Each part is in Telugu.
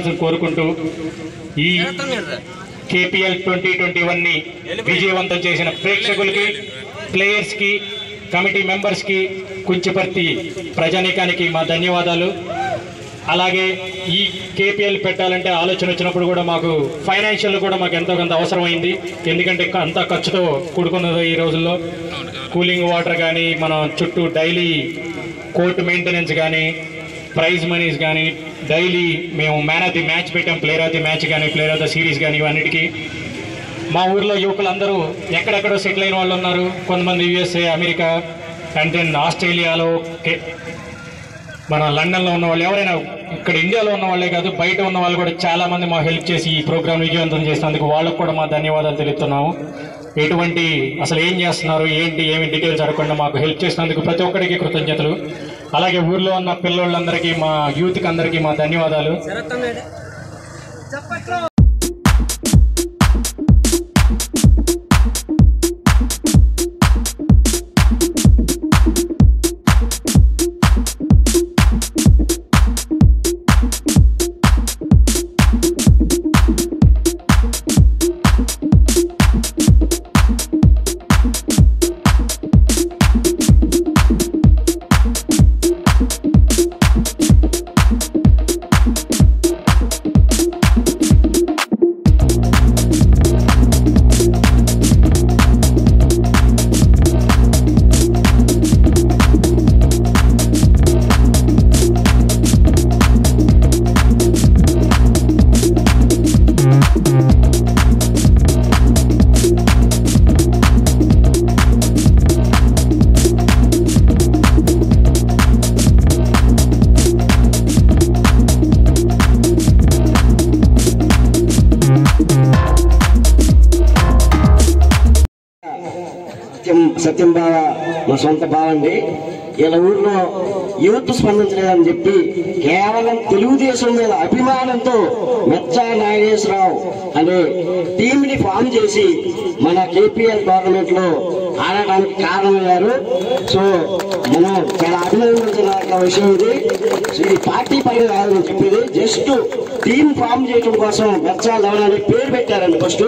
చేయవలసి కోరుకుంటూ ఈ KPL 2021ని విజయవంతం చేసిన ప్రేక్షకులకి, ప్లేయర్స్కి, కమిటీ మెంబర్స్కి, కుంచిపర్తి ప్రజానీకానికి మా ధన్యవాదాలు. అలాగే ఈ KPL పెట్టాలంటే ఆలోచన వచ్చినప్పుడు కూడా మాకు ఫైనాన్షియల్ కూడా మాకు ఎంతో కొంత అవసరమైంది. ఎందుకంటే అంత ఖర్చుతో కూడుకున్నది ఈ రోజుల్లో. కూలింగ్ వాటర్ కానీ, మన చుట్టూ డైలీ కోర్టు మెయింటెనెన్స్ కానీ, ప్రైజ్ మనీస్ కానీ, డైలీ మేము మ్యాన్ ఆఫ్ ది మ్యాచ్ పెట్టాం, ప్లేయర్ ఆఫ్ ది మ్యాచ్ కానీ, ప్లేయర్ ఆఫ్ ద సిరీస్ కానీ, ఇవన్నిటికీ మా ఊర్లో యువకులందరూ ఎక్కడెక్కడో సెటిల్ అయిన వాళ్ళు ఉన్నారు. కొంతమంది USA, అమెరికా, అండ్ దెన్ ఆస్ట్రేలియాలో, మన లండన్లో ఉన్న వాళ్ళు, ఎవరైనా ఇక్కడ ఇండియాలో ఉన్న వాళ్ళే కాదు, బయట ఉన్న వాళ్ళు కూడా చాలామంది మాకు హెల్ప్ చేసి ఈ ప్రోగ్రామ్ విజయవంతం చేసినందుకు వాళ్ళకు కూడా మా ధన్యవాదాలు తెలుపుతున్నాము. ఎటువంటి అసలు ఏం చేస్తున్నారు, ఏమి డీటెయిల్స్ అడగకుండా మాకు హెల్ప్ చేసినందుకు ప్రతి ఒక్కరికి కృతజ్ఞతలు. అలాగే ఊర్లో ఉన్న పిల్లోళ్ళందరికీ, మా యూత్కి అందరికీ మా ధన్యవాదాలు. సత్యం బావ మా సొంత బావండి. ఇలా ఊర్లో యూత్ స్పందించలేదని చెప్పి కేవలం తెలుగుదేశం మీద అభిమానంతో మెచ్చా నాగేశ్వరరావు అనే టీంని ఫామ్ చేసి మన KPL గవర్నమెంట్ లో ఆడటానికి కారణమయ్యారు. సో మనం చాలా అభినందించిన విషయం ఇది. ఇది పార్టీ పని కాదని చెప్పేది, జస్ట్ టీం ఫామ్ చేయడం కోసం మెచ్చా 11 అనే పేరు పెట్టారండి. ఫస్ట్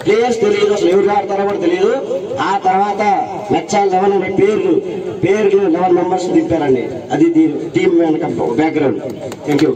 ప్లేయర్స్ తెలియదు, అసలు ఎవరు ఆడతారో కూడా తెలియదు. ఆ తర్వాత మెచ్చా 11 అనే పేరు 11 మెంబర్స్ దింపారండి. అది టీం వెనక బ్యాక్గ్రౌండ్. Thank you.